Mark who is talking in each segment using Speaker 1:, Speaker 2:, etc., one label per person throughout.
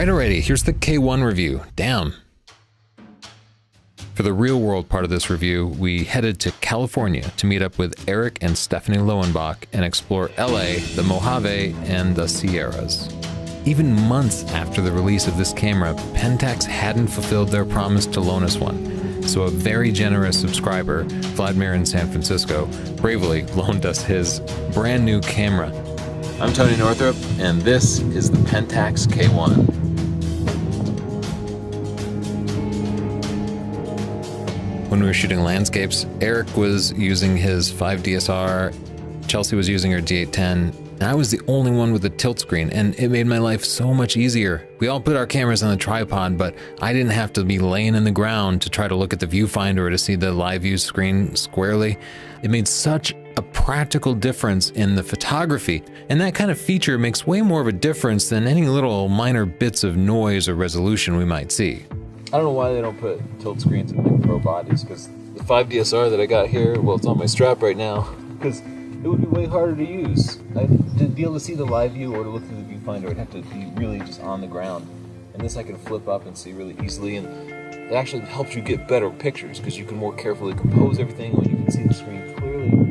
Speaker 1: alrighty, here's the K1 review. Damn. For the real world part of this review, we headed to California to meet up with Eric and Stephanie Lowenbach and explore LA, the Mojave, and the Sierras. Even months after the release of this camera, Pentax hadn't fulfilled their promise to loan us one. So a very generous subscriber, Vladimir in San Francisco, bravely loaned us his brand new camera. I'm Tony Northrup, and this is the Pentax K1. When we were shooting landscapes, Eric was using his 5 DSR, Chelsea was using her D810, and I was the only one with a tilt screen, and it made my life so much easier. We all put our cameras on the tripod, but I didn't have to be laying in the ground to try to look at the viewfinder or to see the live view screen squarely. It made such a practical difference in the photography, and that kind of feature makes way more of a difference than any little minor bits of noise or resolution we might see. I don't know why they don't put tilt screens in like pro bodies, because the 5 DSR that I got here, well, it's on my strap right now, because it would be way harder to use. To be able to see the live view or to look through the viewfinder, I'd have to be really just on the ground. And this I can flip up and see really easily, and it actually helps you get better pictures because you can more carefully compose everything when you can see the screen clearly.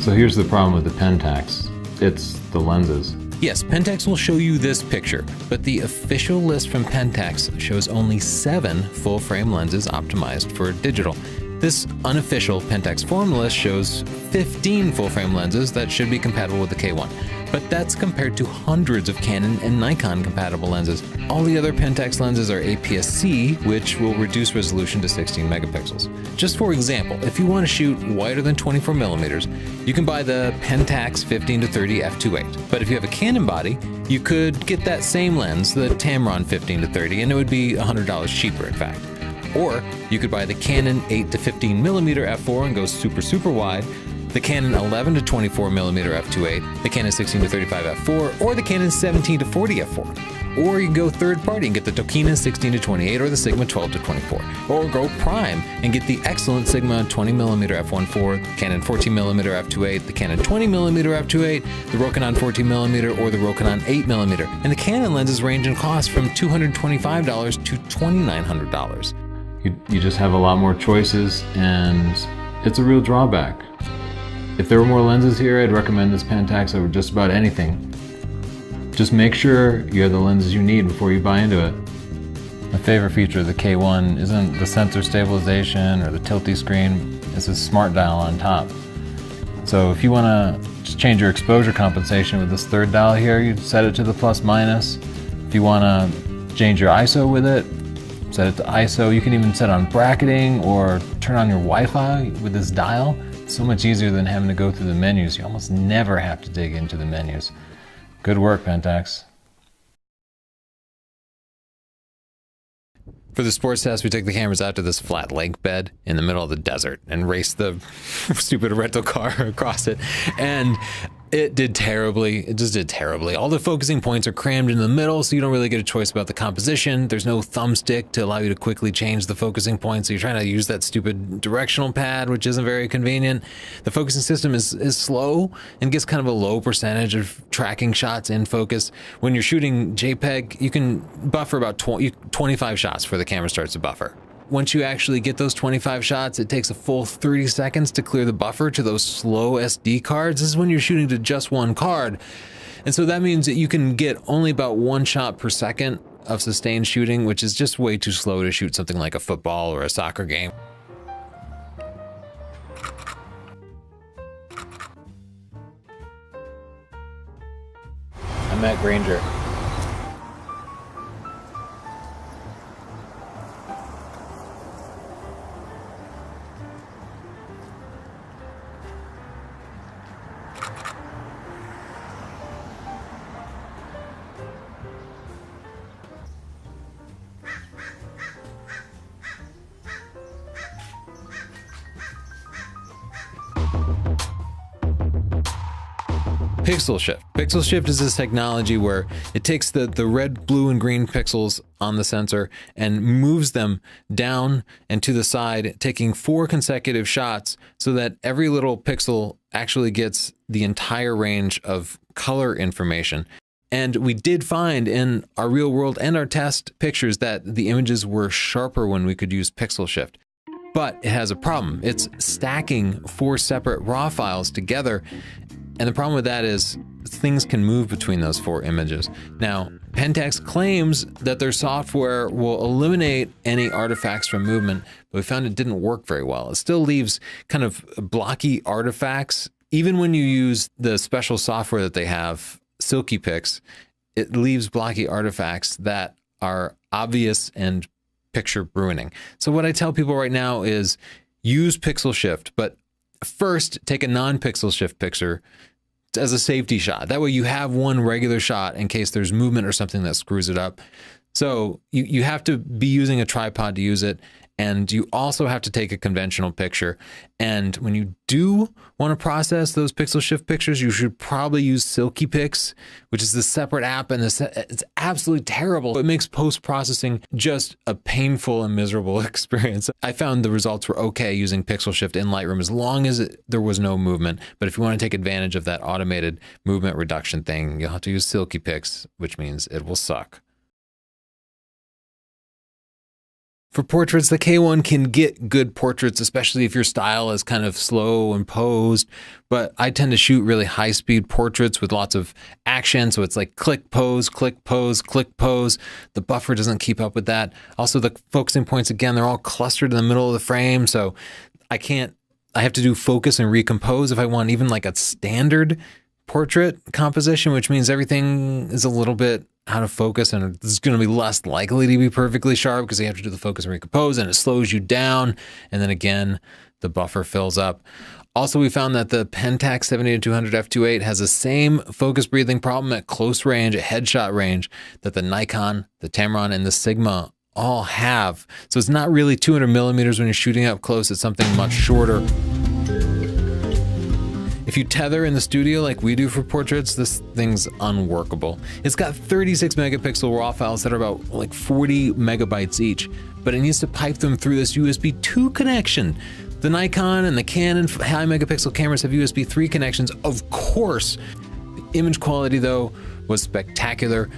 Speaker 2: So here's the problem with the Pentax. It's the lenses.
Speaker 1: Yes, Pentax will show you this picture, but the official list from Pentax shows only 7 full-frame lenses optimized for digital. This unofficial Pentax forum list shows 15 full-frame lenses that should be compatible with the K1, but that's compared to hundreds of Canon and Nikon compatible lenses. All the other Pentax lenses are APS-C, which will reduce resolution to 16 megapixels. Just for example, if you want to shoot wider than 24 millimeters, you can buy the Pentax 15-30 f2.8. But if you have a Canon body, you could get that same lens, the Tamron 15-30, and it would be $100 cheaper, in fact. Or you could buy the Canon 8-15 millimeter f4 and go super wide, the Canon 11-24 mm f2.8, the Canon 16-35 f4, or the Canon 17-40 f4. Or you can go third party and get the Tokina 16-28 or the Sigma 12-24. Or go prime and get the excellent Sigma 20mm f1.4, Canon 14mm f2.8, the Canon 20mm f2.8, the Rokinon 14mm, or the Rokinon 8mm. And the Canon lenses range in cost from $225 to $2,900.
Speaker 2: You just have a lot more choices, and it's a real drawback. If there were more lenses here, I'd recommend this Pentax over just about anything. Just make sure you have the lenses you need before you buy into it. My favorite feature of the K1 isn't the sensor stabilization or the tilty screen, it's a smart dial on top. So if you want to just change your exposure compensation with this third dial here, you set it to the plus minus. If you want to change your ISO with it, set it to ISO. You can even set on bracketing or turn on your Wi-Fi with this dial. It's so much easier than having to go through the menus. You almost never have to dig into the menus. Good work, Pentax.
Speaker 1: For the sports test, we took the cameras out to this flat lake bed in the middle of the desert and raced the stupid rental car across it. And it did terribly. It just did terribly. All the focusing points are crammed in the middle, so you don't really get a choice about the composition. There's no thumbstick to allow you to quickly change the focusing point, so you're trying to use that stupid directional pad, which isn't very convenient. The focusing system is slow and gets kind of a low percentage of tracking shots in focus. When you're shooting JPEG, you can buffer about 25 shots before the camera starts to buffer. Once you actually get those 25 shots, it takes a full 30 seconds to clear the buffer to those slow SD cards. This is when you're shooting to just one card. And so that means that you can get only about 1 shot per second of sustained shooting, which is just way too slow to shoot something like a football or a soccer game.
Speaker 2: I'm Matt Granger.
Speaker 1: Pixel shift. Pixel shift is this technology where it takes the red, blue, and green pixels on the sensor and moves them down and to the side, taking 4 consecutive shots so that every little pixel actually gets the entire range of color information. And we did find in our real world and our test pictures that the images were sharper when we could use pixel shift. But it has a problem. It's stacking 4 separate RAW files together. And the problem with that is things can move between those 4 images. Now, Pentax claims that their software will eliminate any artifacts from movement, but we found it didn't work very well. It still leaves kind of blocky artifacts. Even when you use the special software that they have, Silky Pix, it leaves blocky artifacts that are obvious and picture ruining. So what I tell people right now is use pixel shift, but first take a non-pixel shift picture as a safety shot. That way you have one regular shot in case there's movement or something that screws it up. So you have to be using a tripod to use it, and you also have to take a conventional picture. And when you do want to process those pixel shift pictures, you should probably use Silky Pix, which is the separate app, and it's absolutely terrible. It makes post-processing just a painful and miserable experience. I found the results were okay using pixel shift in Lightroom as long as there was no movement. But if you want to take advantage of that automated movement reduction thing, you'll have to use Silky Pix, which means it will suck. For portraits, the K1 can get good portraits, especially if your style is kind of slow and posed, but I tend to shoot really high-speed portraits with lots of action, so it's like click, pose, click, pose, click, pose. The buffer doesn't keep up with that. Also, the focusing points, again, they're all clustered in the middle of the frame, so I have to do focus and recompose if I want even like a standard portrait composition, which means everything is a little bit out of focus and it's going to be less likely to be perfectly sharp because you have to do the focus and recompose, and it slows you down, and then again the buffer fills up. Also, we found that the Pentax 70-200 f2.8 has the same focus breathing problem at close range, at headshot range, that the Nikon, the Tamron, and the Sigma all have. So it's not really 200 millimeters when you're shooting up close, it's something much shorter. If you tether in the studio like we do for portraits, this thing's unworkable. It's got 36 megapixel RAW files that are about like 40 megabytes each, but it needs to pipe them through this USB 2 connection. The Nikon and the Canon high megapixel cameras have USB 3 connections, of course. The image quality though was spectacular.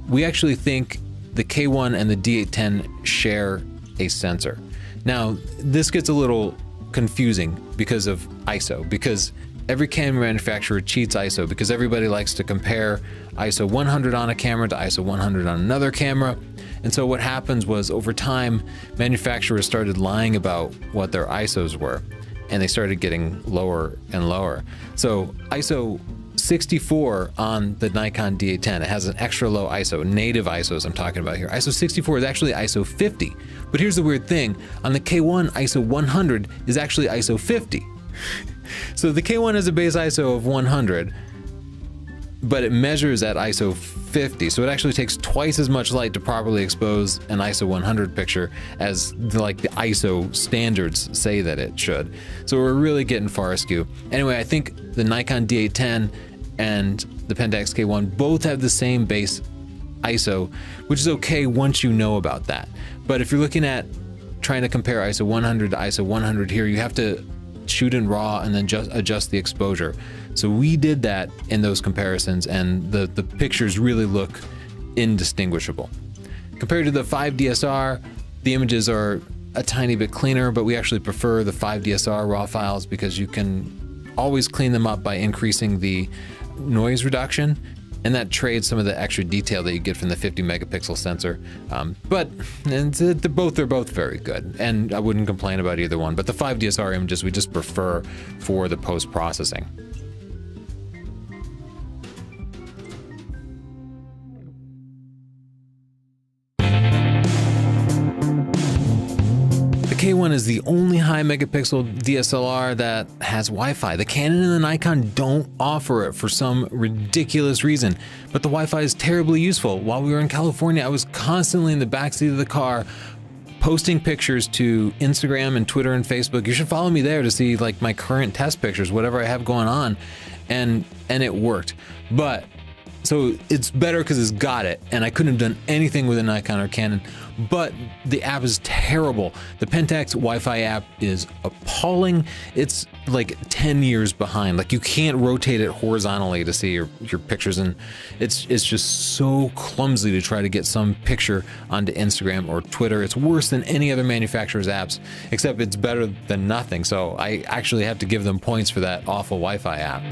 Speaker 1: We actually think the K1 and the D810 share a sensor. Now, this gets a little confusing because of ISO, because every camera manufacturer cheats ISO because everybody likes to compare ISO 100 on a camera to ISO 100 on another camera. And so what happens was, over time, manufacturers started lying about what their ISOs were, and they started getting lower and lower. So ISO 64 on the Nikon D810, it has an extra low ISO, native ISOs I'm talking about here. ISO 64 is actually ISO 50. But here's the weird thing, on the K1, ISO 100 is actually ISO 50. So the K1 has a base ISO of 100, but it measures at ISO 50. So it actually takes twice as much light to properly expose an ISO 100 picture as the ISO standards say that it should. So we're really getting far askew. Anyway, I think the Nikon D810 and the Pentax K1 both have the same base ISO, which is okay once you know about that. But if you're looking at trying to compare ISO 100 to ISO 100 here, you have to shoot in RAW and then just adjust the exposure. So we did that in those comparisons, and the pictures really look indistinguishable. Compared to the 5DSR, the images are a tiny bit cleaner, but we actually prefer the 5DSR RAW files because you can always clean them up by increasing the noise reduction, and that trades some of the extra detail that you get from the 50 megapixel sensor. But they're both very good, and I wouldn't complain about either one. But the 5DSR images we just prefer for the post-processing. The K1 is the only high megapixel DSLR that has Wi-Fi. The Canon and the Nikon don't offer it for some ridiculous reason, but the Wi-Fi is terribly useful. While we were in California, I was constantly in the backseat of the car posting pictures to Instagram and Twitter and Facebook. You should follow me there to see like my current test pictures, whatever I have going on. and it worked. But so it's better because it's got it, and I couldn't have done anything with a Nikon or Canon, but the app is terrible. The Pentax Wi-Fi app is appalling. It's like 10 years behind. Like, you can't rotate it horizontally to see your pictures, and it's just so clumsy to try to get some picture onto Instagram or Twitter. It's worse than any other manufacturer's apps, except it's better than nothing. So I actually have to give them points for that awful Wi-Fi app.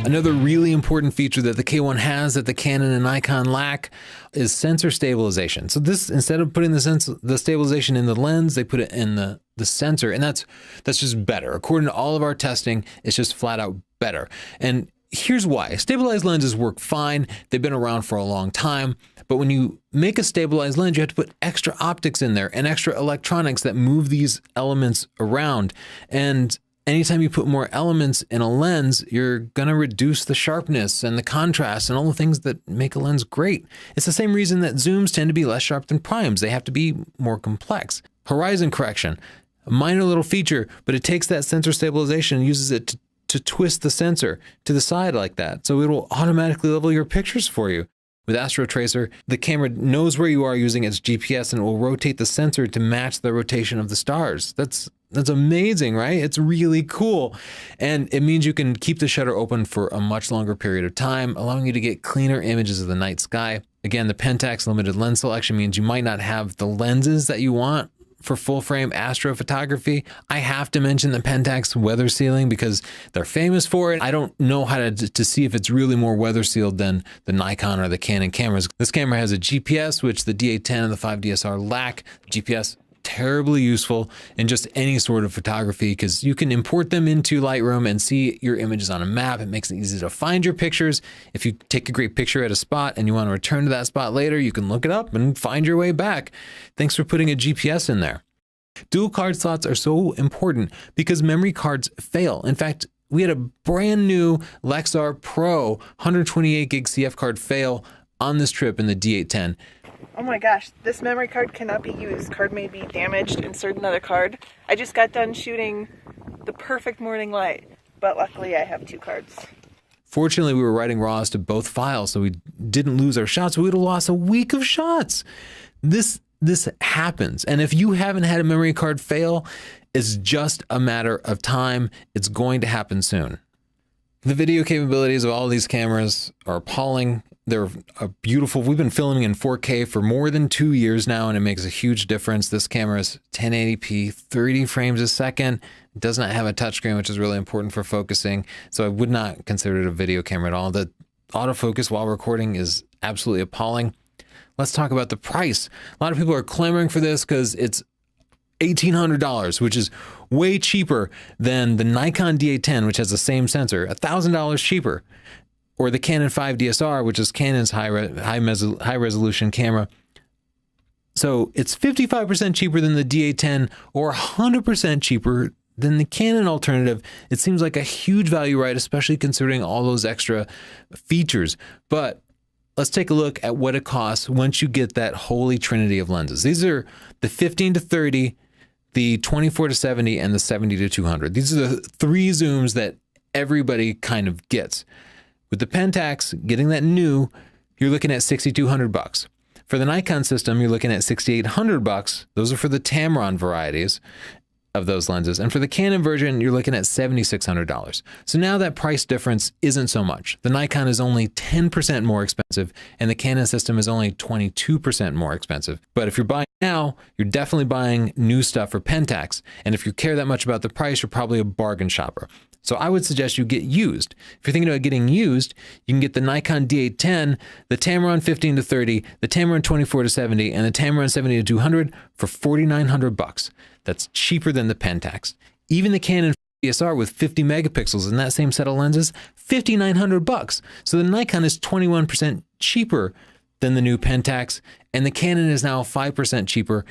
Speaker 1: Another really important feature that the K1 has that the Canon and Nikon lack is sensor stabilization. So this, instead of putting the stabilization in the lens, they put it in the sensor, and that's just better. According to all of our testing, it's just flat out better. And here's why. Stabilized lenses work fine. They've been around for a long time, but when you make a stabilized lens, you have to put extra optics in there and extra electronics that move these elements around. And anytime you put more elements in a lens, you're gonna reduce the sharpness and the contrast and all the things that make a lens great. It's the same reason that zooms tend to be less sharp than primes. They have to be more complex. Horizon correction, a minor little feature, but it takes that sensor stabilization and uses it to twist the sensor to the side like that. So it will automatically level your pictures for you. With Astro Tracer, the camera knows where you are using its GPS, and it will rotate the sensor to match the rotation of the stars. That's amazing, right? It's really cool. And it means you can keep the shutter open for a much longer period of time, allowing you to get cleaner images of the night sky. Again, the Pentax limited lens selection means you might not have the lenses that you want for full frame astrophotography. I have to mention the Pentax weather sealing because they're famous for it. I don't know how to see if it's really more weather sealed than the Nikon or the Canon cameras. This camera has a GPS, which the D810 and the 5DSR lack. GPS, terribly useful in just any sort of photography because you can import them into Lightroom and see your images on a map. It makes it easy to find your pictures. If you take a great picture at a spot and you want to return to that spot later, you can look it up and find your way back. Thanks for putting a GPS in there. Dual card slots are so important because memory cards fail. In fact, we had a brand new Lexar Pro 128 gig CF card fail on this trip in the D810.
Speaker 3: Oh my gosh, this memory card cannot be used. Card may be damaged. Insert another card. I just got done shooting the perfect morning light, but luckily I have 2 cards.
Speaker 1: Fortunately, we were writing RAWs to both files, so we didn't lose our shots. We would have lost a week of shots. This happens. And if you haven't had a memory card fail, it's just a matter of time. It's going to happen soon. The video capabilities of all these cameras are appalling. They're beautiful. We've been filming in 4K for more than 2 years now, and it makes a huge difference. This camera is 1080p, 30 frames a second. It does not have a touchscreen, which is really important for focusing. So I would not consider it a video camera at all. The autofocus while recording is absolutely appalling. Let's talk about the price. A lot of people are clamoring for this because it's $1,800, which is way cheaper than the Nikon D810, which has the same sensor, $1,000 cheaper, or the Canon 5DSR, which is Canon's high resolution camera. So it's 55% cheaper than the D810 or 100% cheaper than the Canon alternative. It seems like a huge value, right? Especially considering all those extra features. But let's take a look at what it costs once you get that holy trinity of lenses. These are the 15 to 30, the 24 to 70, and the 70 to 200. These are the 3 zooms that everybody kind of gets. With the Pentax, getting that new, you're looking at $6,200. For the Nikon system, you're looking at $6,800. Those are for the Tamron varieties of those lenses. And for the Canon version, you're looking at $7,600. So now that price difference isn't so much. The Nikon is only 10% more expensive, and the Canon system is only 22% more expensive. But if you're buying now, you're definitely buying new stuff for Pentax. And if you care that much about the price, you're probably a bargain shopper. So I would suggest you get used. If you're thinking about getting used, you can get the Nikon D810, the Tamron 15 to 30, the Tamron 24 to 70, and the Tamron 70 to 200 for $4,900. That's cheaper than the Pentax. Even the Canon DSLR with 50 megapixels in that same set of lenses, $5,900. So the Nikon is 21% cheaper than the new Pentax, and the Canon is now 5% cheaper,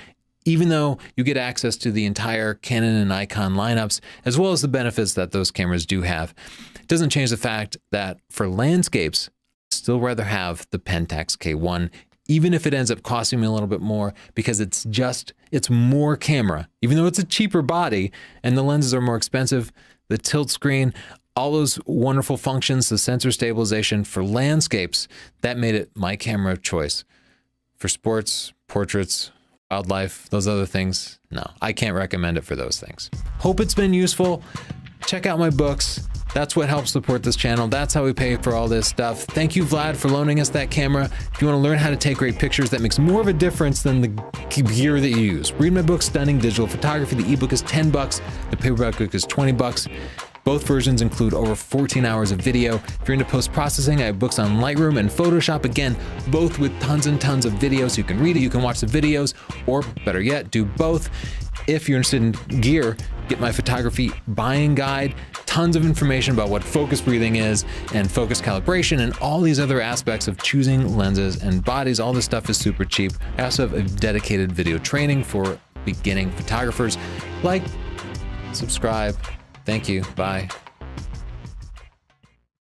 Speaker 1: even though you get access to the entire Canon and Nikon lineups, as well as the benefits that those cameras do have. It doesn't change the fact that for landscapes, I'd still rather have the Pentax K1, even if it ends up costing me a little bit more, because it's more camera. Even though it's a cheaper body and the lenses are more expensive, the tilt screen, all those wonderful functions, the sensor stabilization for landscapes. That made it my camera of choice. For sports, portraits, wildlife, those other things, no, I can't recommend it for those things. Hope it's been useful. Check out my books. That's what helps support this channel. That's how we pay for all this stuff. Thank you, Vlad, for loaning us that camera. If you want to learn how to take great pictures, that makes more of a difference than the gear that you use. Read my book, Stunning Digital Photography. The ebook is $10. The paperback book is $20. Both versions include over 14 hours of video. If you're into post-processing, I have books on Lightroom and Photoshop. Again, both with tons and tons of videos. You can read it, you can watch the videos, or better yet, do both. If you're interested in gear, get my photography buying guide. Tons of information about what focus breathing is and focus calibration and all these other aspects of choosing lenses and bodies. All this stuff is super cheap. I also have a dedicated video training for beginning photographers. Like, subscribe. Thank you. Bye.